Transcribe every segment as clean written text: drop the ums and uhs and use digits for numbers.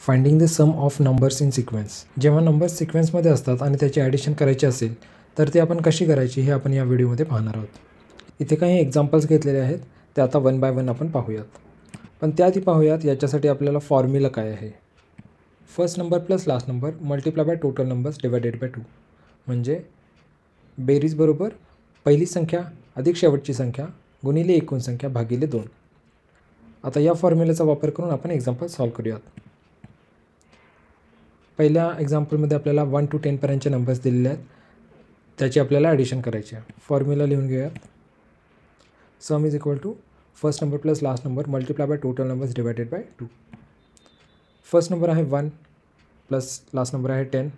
Finding the sum of numbers in sequence. जेव्हा numbers सिक्वेन्समध्ये असतात आणि त्याची ॲडिशन करायची असेल तर ती आपण कशी करायची हे आपण या व्हिडिओमध्ये पाहणार आहोत. इथे काही एक्झाम्पल्स घेतलेले आहेत, ते आता वन बाय वन आपण पाहूयात. पण त्याआधी पाहूयात याच्यासाठी आपल्याला फॉर्म्युला काय आहे. First number plus last number multiply by total numbers divided by 2. म्हणजे बेरीज बरोबर पहिली संख्या अधिक शेवटची संख्या गुणिले एकूण संख्या भागिले 2. आता या फॉर्म्युल्याचा वापर करून आपण एक्झाम्पल सॉल्व करूयात. पहिल्या एक्झाम्पलमध्ये आपल्याला 1 to 10 पर्यंतचे नंबर्स दिलेले आहेत, त्याची आपल्याला ॲडिशन करायची आहे. फॉर्म्युला लिहून घेऊयात. Sum is equal to first number plus last number multiply by total numbers divided by 2. First number आहे 1 प्लस लास्ट नंबर आहे 10,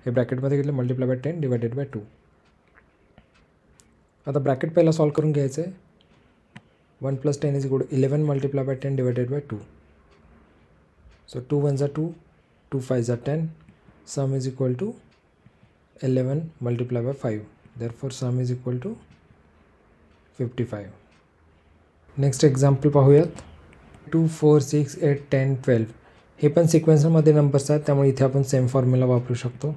हे ब्रॅकेटमध्ये घेतलं मल्टिप्लाय बाय 10 डिवायडेड बाय 2. आता ब्रॅकेट पहिला सॉल्व करून घ्यायचं आहे. 1 + 10 is equal to 11 multiply by 10 divided by 2. So 2 1s are 2, 2 5s are 10. Sum is equal to 11 multiplied by 5. Therefore sum is equal to 55. Next example पाहूयात. 2 4 6 8 10 12 हे पण सिक्वेन्समध्ये numbers आहेत, त्यामुळे इथे आपण सेम फॉर्म्युला वापरू शकतो.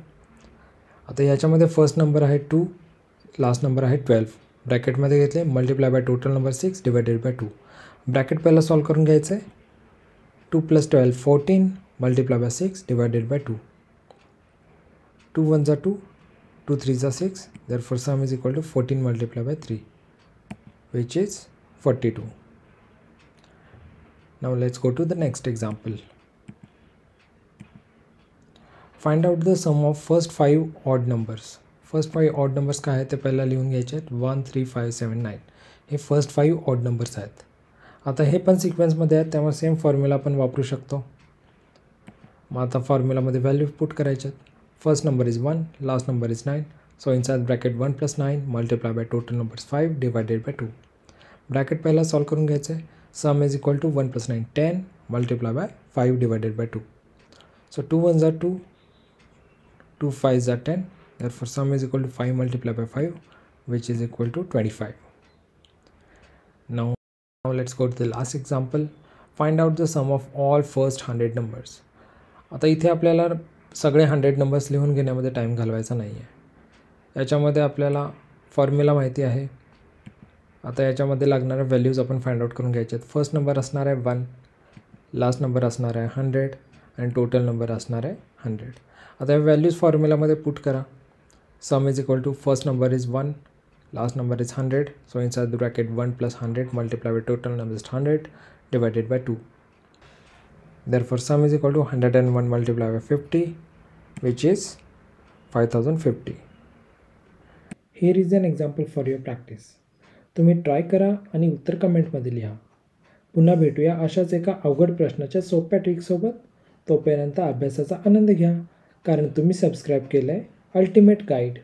आता याच्यामध्ये फर्स्ट नंबर आहे 2, लास्ट नंबर आहे 12, ब्रॅकेटमध्ये घेतले multiply by total number 6 divided by 2. Bracket पहिला सॉल्व करून घ्यायचं आहे. 2 + 12 14 multiplied by 6 divided by 2. 2 1s are 2, 2 3s are 6. Therefore sum is equal to 14 multiplied by 3, which is 42. Now let's go to the next example. Find out the sum of first 5 odd numbers. First 5 odd numbers काय आहे ते पहिला लिहून घ्यायचे आहेत. 1 3 5 7 9 हे first 5 odd numbers आहेत. आता हे पण सिक्वेन्समध्ये आहेत, त्यामुळे सेम फॉर्म्युला आपण वापरू शकतो. मग आता फॉर्म्युलामध्ये व्हॅल्यू पुट करायच्यात. First number is 1, last number is 9. So inside bracket 1 + 9 multiply by total numbers 5 divided by 2. Bracket पहिला सॉल्व करून घ्यायचं आहे. Sum is equal to 1 + 9 10 multiply by 5 divided by 2. So 2 1s are 2, 2 5s are 10. Therefore sum is equal to 5 multiplied by 5, which is equal to 25. Now let's go to the last example. Find out the sum of all first 100 numbers. आता इथे आपल्याला सगळे 100 numbers लिहून घेण्यामध्ये time घालवायचा नाही आहे. याच्यामध्ये आपल्याला फॉर्म्युला माहिती आहे. आता याच्यामध्ये लागणाऱ्या व्हॅल्यूज आपण फाइंड आउट करून घ्यायचे आहेत. फर्स्ट नंबर असणार आहे 1, लास्ट नंबर असणार आहे 100 आणि टोटल नंबर असणार आहे 100. आता या व्हॅल्यूज फॉर्म्युलामध्ये पुट करा. Sum is equal to first number is 1, last number is 100. So inside the bracket 1 + 100 multiply by total number is 100 divided by 2. Therefore sum is equal to 101 multiplied by 50, which is 5050. Here is an example for your practice. तुम्ही try करा आणि उत्तर कमेंटमध्ये लिहा. पुन्हा भेटूया अशाच एका अवघड प्रश्नाच्या सोप्या ट्रिकसोबत. तोपर्यंत अभ्यासाचा आनंद घ्या, कारण तुम्ही सबस्क्राईब केलं आहे अल्टिमेट गाईड.